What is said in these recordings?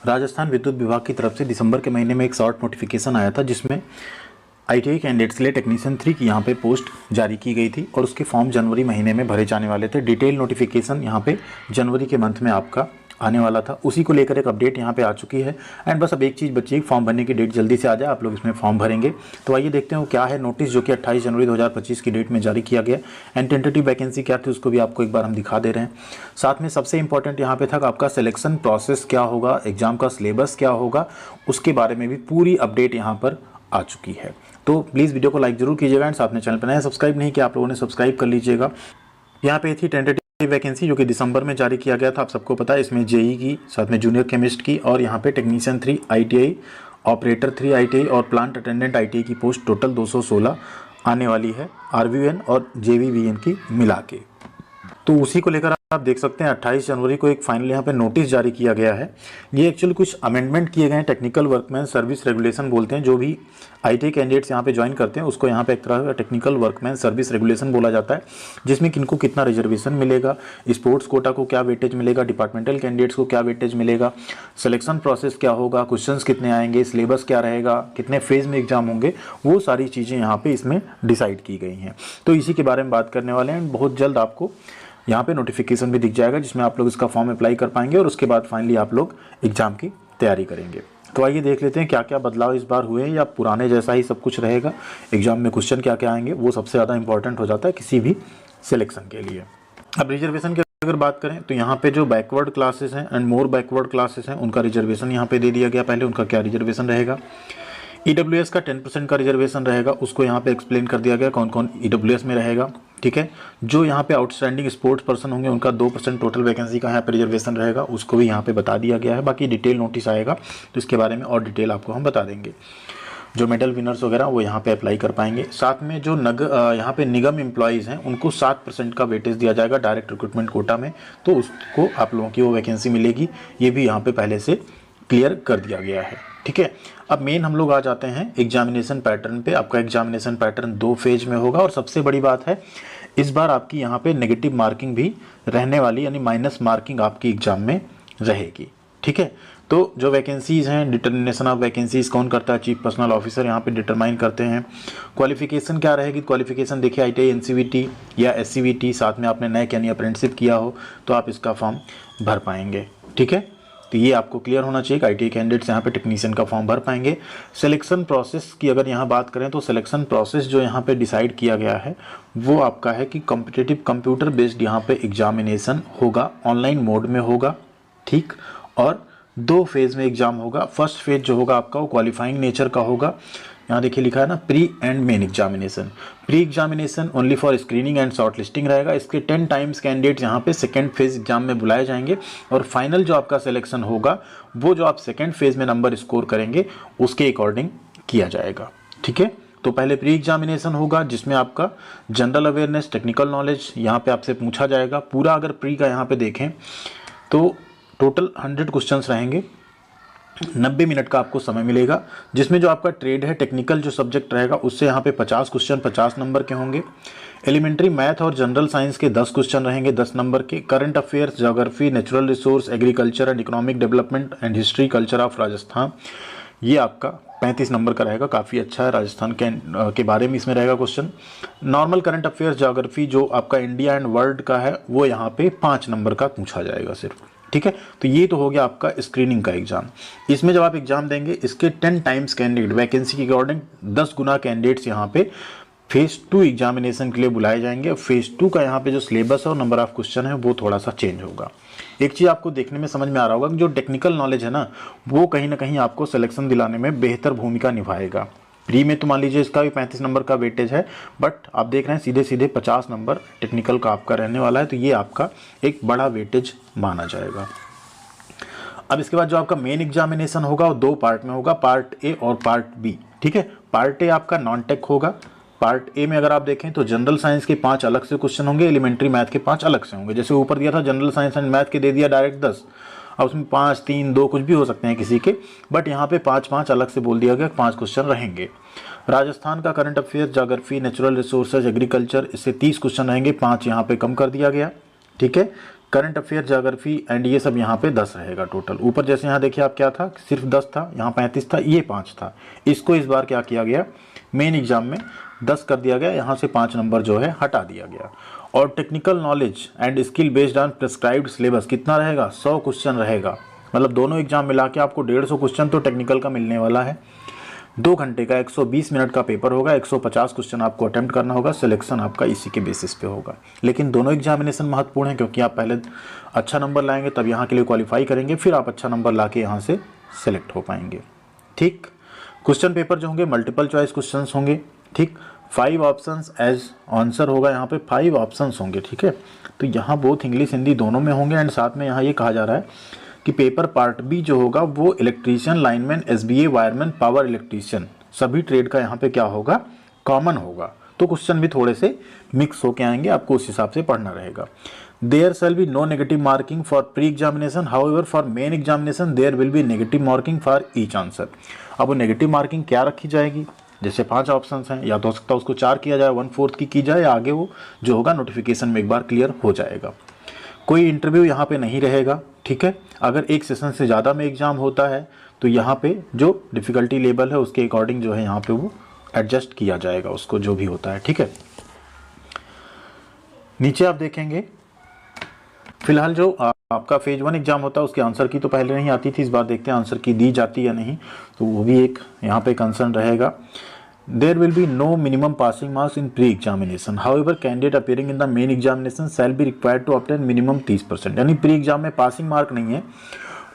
राजस्थान विद्युत विभाग की तरफ से दिसंबर के महीने में एक शॉर्ट नोटिफिकेशन आया था जिसमें आईटीआई कैंडिडेट्स के लिए टेक्नीशियन 3 की यहाँ पे पोस्ट जारी की गई थी और उसके फॉर्म जनवरी महीने में भरे जाने वाले थे। डिटेल नोटिफिकेशन यहाँ पे जनवरी के मंथ में आपका आने वाला था, उसी को लेकर एक अपडेट यहाँ पे आ चुकी है। एंड बस अब एक चीज़ बची है, फॉर्म भरने की डेट जल्दी से आ जाए, आप लोग इसमें फॉर्म भरेंगे। तो आइए देखते हैं वो क्या है नोटिस जो कि 28 जनवरी 2025 की डेट में जारी किया गया। एंड टेंटेटिव वैकेंसी क्या थी उसको भी आपको एक बार हम दिखा दे रहे हैं। साथ में सबसे इंपॉर्टेंट यहाँ पे था कि आपका सिलेक्शन प्रोसेस क्या होगा, एग्जाम का सिलेबस क्या होगा, उसके बारे में भी पूरी अपडेट यहाँ पर आ चुकी है। तो प्लीज़ वीडियो को लाइक जरूर कीजिएगा एंड साथ में चैनल पर नया सब्सक्राइब नहीं किया आप लोगों ने सब्सक्राइब कर लीजिएगा। यहाँ पे थी टेंटेटिव वैकेंसी जो कि दिसंबर में जारी किया गया था, आप सबको पता है। इसमें जेई की, साथ में जूनियर केमिस्ट की और यहाँ पे टेक्नीशियन 3 आईटीआई, ऑपरेटर 3 आईटीआई और प्लांट अटेंडेंट आईटीआई की पोस्ट टोटल 216 आने वाली है, आरवीएन और जेवीवीएन की मिला के। तो उसी को लेकर आप देख सकते हैं 28 जनवरी को एक फाइनल यहाँ पे नोटिस जारी किया गया है। ये एक्चुअली कुछ अमेंडमेंट किए गए हैं, टेक्निकल वर्कमैन सर्विस रेगुलेशन बोलते हैं। जो भी आईटीआई कैंडिडेट्स यहाँ पे ज्वाइन करते हैं उसको यहाँ पे एक तरह का टेक्निकल वर्कमैन सर्विस रेगुलेशन बोला जाता है, जिसमें किनको कितना रिजर्वेशन मिलेगा, स्पोर्ट्स कोटा को क्या वेटेज मिलेगा, डिपार्टमेंटल कैंडिडेट्स को क्या वेटेज मिलेगा, सिलेक्शन प्रोसेस क्या होगा, क्वेश्चन कितने आएंगे, सिलेबस क्या रहेगा, कितने फेज में एग्जाम होंगे, वो सारी चीज़ें यहाँ पे इसमें डिसाइड की गई हैं। तो इसी के बारे में बात करने वाले हैं। बहुत जल्द आपको यहाँ पे नोटिफिकेशन भी दिख जाएगा जिसमें आप लोग इसका फॉर्म अप्लाई कर पाएंगे और उसके बाद फाइनली आप लोग एग्जाम की तैयारी करेंगे। तो आइए देख लेते हैं क्या क्या बदलाव इस बार हुए हैं, या पुराने जैसा ही सब कुछ रहेगा। एग्जाम में क्वेश्चन क्या क्या आएंगे वो सबसे ज़्यादा इंपॉर्टेंट हो जाता है किसी भी सिलेक्शन के लिए। अब रिजर्वेशन की अगर बात करें तो यहाँ पे जो बैकवर्ड क्लासेस हैं एंड मोर बैकवर्ड क्लासेस हैं उनका रिजर्वेशन यहाँ पे दे दिया गया। पहले उनका क्या रिजर्वेशन रहेगा, ईडब्ल्यूएस का 10% का रिजर्वेशन रहेगा, उसको यहाँ पे एक्सप्लेन कर दिया गया कौन कौन ईडब्ल्यूएस में रहेगा। ठीक है, जो यहाँ पे आउटस्टैंडिंग स्पोर्ट्स पर्सन होंगे उनका 2% टोटल वैकेंसी का यहाँ पे रिजर्वेशन रहेगा, उसको भी यहाँ पे बता दिया गया है। बाकी डिटेल नोटिस आएगा तो इसके बारे में और डिटेल आपको हम बता देंगे। जो मेडल विनर्स वगैरह वो यहाँ पे अप्लाई कर पाएंगे। साथ में जो यहाँ पे निगम एम्प्लॉयज़ हैं उनको 7% का वेटेज दिया जाएगा डायरेक्ट रिक्रूटमेंट कोटा में, तो उसको आप लोगों की वो वैकेंसी मिलेगी। ये भी यहाँ पे पहले से क्लियर कर दिया गया है। ठीक है, अब मेन हम लोग आ जाते हैं एग्जामिनेशन पैटर्न पे। आपका एग्जामिनेशन पैटर्न 2 फेज में होगा और सबसे बड़ी बात है इस बार आपकी यहाँ पे नेगेटिव मार्किंग भी रहने वाली, यानी माइनस मार्किंग आपकी एग्जाम में रहेगी। ठीक है, तो जो वैकेंसीज़ हैं, डिटर्मिनेशन ऑफ वैकेंसीज कौन करता है, चीफ पर्सनल ऑफिसर यहाँ पे डिटरमाइन करते हैं। क्वालिफिकेशन क्या रहेगी, क्वालिफिकेशन देखिए आईटीआई एनसीवीटी या एससीवीटी, साथ में आपने नए यानी अप्रेंटिसशिप किया हो तो आप इसका फॉर्म भर पाएंगे। ठीक है, तो ये आपको क्लियर होना चाहिए कि आईटीआई कैंडिडेट्स यहाँ पे टेक्नीशियन का फॉर्म भर पाएंगे। सिलेक्शन प्रोसेस की अगर यहाँ बात करें तो सिलेक्शन प्रोसेस जो यहाँ पे डिसाइड किया गया है वो आपका है कि कॉम्पिटिटिव कंप्यूटर बेस्ड यहाँ पे एग्जामिनेशन होगा, ऑनलाइन मोड में होगा। ठीक, और 2 फेज़ में एग्जाम होगा। फर्स्ट फेज जो होगा आपका वो क्वालिफाइंग नेचर का होगा। यहाँ देखिए लिखा है ना, pre and main examination. Pre examination only for screening and short listing रहेगा। इसके 10 टाइम्स कैंडिडेट्स यहाँ पे सेकंड फेज एग्जाम में बुलाए जाएंगे और फाइनल जो आपका सिलेक्शन होगा वो जो आप सेकंड फेज में नंबर स्कोर करेंगे उसके अकॉर्डिंग किया जाएगा। ठीक है, तो पहले प्री एग्जामिनेशन होगा जिसमें आपका जनरल अवेयरनेस, टेक्निकल नॉलेज यहाँ पे आपसे पूछा जाएगा पूरा। अगर प्री का यहाँ पे देखें तो टोटल 100 क्वेश्चंस रहेंगे, 90 मिनट का आपको समय मिलेगा, जिसमें जो आपका ट्रेड है, टेक्निकल जो सब्जेक्ट रहेगा उससे यहाँ पे 50 क्वेश्चन 50 नंबर के होंगे। एलिमेंट्री मैथ और जनरल साइंस के 10 क्वेश्चन रहेंगे 10 नंबर के। Current affairs, geography, natural resource, agriculture and economic development and history culture of Rajasthan, ये आपका 35 नंबर का रहेगा। काफ़ी अच्छा है, राजस्थान के बारे में इसमें रहेगा question. Normal current affairs, geography जो आपका इंडिया एंड वर्ल्ड का है वो यहाँ पे 5 नंबर का पूछा जाएगा सिर्फ। ठीक है, तो ये तो हो गया आपका स्क्रीनिंग का एग्जाम। इसमें जब आप एग्जाम देंगे इसके 10 टाइम्स कैंडिडेट वैकेंसी के अकॉर्डिंग 10 गुना कैंडिडेट्स यहाँ पे फेज 2 एग्जामिनेशन के लिए बुलाए जाएंगे। फेज 2 का यहाँ पे जो सिलेबस है और नंबर ऑफ क्वेश्चन है वो थोड़ा सा चेंज होगा। एक चीज़ आपको देखने में समझ में आ रहा होगा कि जो टेक्निकल नॉलेज है ना वो कहीं ना कहीं आपको सिलेक्शन दिलाने में बेहतर भूमिका निभाएगा। प्री में तो मान लीजिए इसका भी 35 नंबर का वेटेज है, बट आप देख रहे हैं सीधे सीधे 50 नंबर टेक्निकल का आपका रहने वाला है, तो ये आपका एक बड़ा वेटेज माना जाएगा। अब इसके बाद जो आपका मेन एग्जामिनेशन होगा वो 2 पार्ट में होगा, पार्ट ए और पार्ट बी। ठीक है, पार्ट ए आपका नॉन टेक होगा। पार्ट ए में अगर आप देखें तो जनरल साइंस के 5 अलग से क्वेश्चन होंगे, एलिमेंट्री मैथ के 5 अलग से होंगे। जैसे ऊपर दिया था जनरल साइंस एंड मैथ के दे दिया डायरेक्ट 10, अब उसमें 5, 3, 2 कुछ भी हो सकते हैं किसी के, बट यहाँ पे 5 अलग से बोल दिया गया, 5 क्वेश्चन रहेंगे। राजस्थान का current affairs, geography, natural resources, agriculture, इससे 30 क्वेश्चन रहेंगे, 5 यहाँ पे कम कर दिया गया। ठीक है, करंट अफेयर, ज्योग्राफी एंड ये सब यहाँ पे 10 रहेगा टोटल। ऊपर जैसे यहाँ देखिए आप क्या था, सिर्फ 10 था, यहाँ 35 था, ये 5 था। इसको इस बार क्या किया गया, मेन एग्जाम में 10 कर दिया गया, यहाँ से 5 नंबर जो है हटा दिया गया। और technical knowledge and skill based on prescribed syllabus कितना रहेगा, 100 क्वेश्चन रहेगा। मतलब दोनों एग्जाम मिला के आपको 150 क्वेश्चन तो टेक्निकल का मिलने वाला है। 2 घंटे का 120 मिनट का पेपर होगा, 150 क्वेश्चन आपको अटेम्प्ट करना होगा, सिलेक्शन आपका इसी के बेसिस पे होगा। लेकिन दोनों एग्जामिनेशन महत्वपूर्ण है, क्योंकि आप पहले अच्छा नंबर लाएंगे तब यहाँ के लिए क्वालिफाई करेंगे, फिर आप अच्छा नंबर ला के यहाँ से सिलेक्ट हो पाएंगे। ठीक, क्वेश्चन पेपर जो होंगे मल्टीपल चॉइस क्वेश्चन होंगे। ठीक, 5 ऑप्शंस एज आंसर होगा, यहाँ पे 5 ऑप्शंस होंगे। ठीक है, तो यहाँ बोथ इंग्लिश हिंदी दोनों में होंगे। एंड साथ में यहाँ ये कहा जा रहा है कि पेपर पार्ट बी जो होगा वो electrician, lineman, SBA, wireman, power electrician सभी ट्रेड का यहाँ पे क्या होगा, कॉमन होगा। तो क्वेश्चन भी थोड़े से मिक्स होके आएंगे, आपको उस हिसाब से पढ़ना रहेगा। There shall be no negative marking for pre examination, however for main examination there will be negative marking for each answer. अब वो नेगेटिव मार्किंग क्या रखी जाएगी, जैसे 5 ऑप्शंस हैं, या तो हो सकता है उसको 4 किया जाए, 1/4 की जाए, या आगे वो जो होगा नोटिफिकेशन में एक बार क्लियर हो जाएगा। कोई इंटरव्यू यहाँ पे नहीं रहेगा। ठीक है, अगर एक सेशन से ज़्यादा में एग्जाम होता है तो यहाँ पे जो डिफ़िकल्टी लेवल है उसके अकॉर्डिंग जो है यहाँ पे वो एडजस्ट किया जाएगा उसको, जो भी होता है। ठीक है, नीचे आप देखेंगे फिलहाल जो आपका फेज 1 एग्जाम होता है उसके आंसर की तो पहले नहीं आती थी, इस बार देखते हैं आंसर की दी जाती या नहीं, तो वो भी एक यहाँ पे कंसर्न रहेगा। There will be no minimum passing marks in pre-examination. However, candidate appearing in the main examination shall be required to obtain minimum 30%। यानी प्री एग्जाम में पासिंग मार्क नहीं है,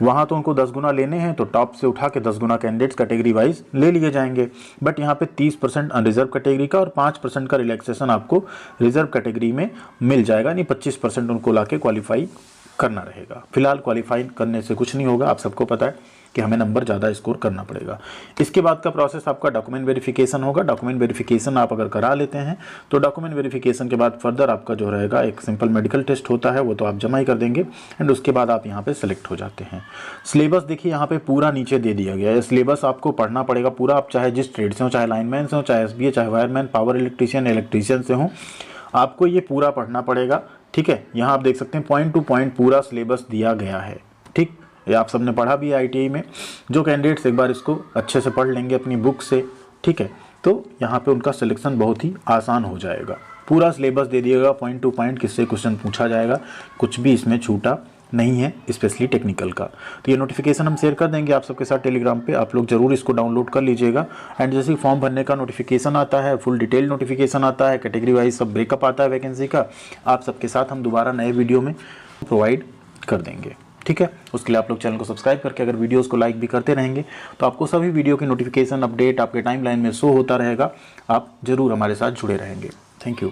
वहाँ तो उनको 10 गुना लेने हैं, तो टॉप से उठा के 10 गुना कैंडिडेट्स कैटेगरी वाइज ले लिए जाएंगे। बट यहाँ पे 30% अनरिजर्व कैटेगरी का और 5% का रिलैक्सेशन आपको रिजर्व कैटेगरी में मिल जाएगा, यानी 25% उनको ला के क्वालिफाई करना रहेगा। फिलहाल क्वालिफाई करने से कुछ नहीं होगा, आप सबको पता है कि हमें नंबर ज़्यादा स्कोर करना पड़ेगा। इसके बाद का प्रोसेस आपका डॉक्यूमेंट वेरिफिकेशन होगा। डॉक्यूमेंट वेरिफिकेशन आप अगर करा लेते हैं तो डॉक्यूमेंट वेरिफिकेशन के बाद फर्दर आपका जो रहेगा एक सिंपल मेडिकल टेस्ट होता है, वो तो आप जमा ही कर देंगे एंड उसके बाद आप यहाँ पे सेलेक्ट हो जाते हैं। सिलेबस देखिए यहाँ पे पूरा नीचे दे दिया गया है, सिलेबस आपको पढ़ना पड़ेगा पूरा। आप चाहे जिस ट्रेड से हो, चाहे लाइनमैन से हो, चाहे एसबीए, चाहे वायरमैन, पावर इलेक्ट्रीशियन से हो, आपको ये पूरा पढ़ना पड़ेगा। ठीक है, यहाँ आप देख सकते हैं पॉइंट टू पॉइंट पूरा सिलेबस दिया गया है। ठीक, ये आप सबने पढ़ा भी है आईटीआई में। जो कैंडिडेट्स एक बार इसको अच्छे से पढ़ लेंगे अपनी बुक से, ठीक है, तो यहाँ पे उनका सिलेक्शन बहुत ही आसान हो जाएगा। पूरा सिलेबस दे दिएगा पॉइंट टू पॉइंट, किससे क्वेश्चन पूछा जाएगा, कुछ भी इसमें छूटा नहीं है, स्पेशली टेक्निकल का। तो ये नोटिफिकेशन हम शेयर कर देंगे आप सबके साथ टेलीग्राम पे, आप लोग जरूर इसको डाउनलोड कर लीजिएगा। एंड जैसे फॉर्म भरने का नोटिफिकेशन आता है, फुल डिटेल नोटिफिकेशन आता है, कैटेगरी वाइज सब ब्रेकअप आता है वैकेंसी का, आप सबके साथ हम दोबारा नए वीडियो में प्रोवाइड कर देंगे। ठीक है, उसके लिए आप लोग चैनल को सब्सक्राइब करके अगर वीडियोस को लाइक भी करते रहेंगे तो आपको सभी वीडियो की नोटिफिकेशन अपडेट आपके टाइमलाइन में शो होता रहेगा। आप जरूर हमारे साथ जुड़े रहेंगे। Thank you.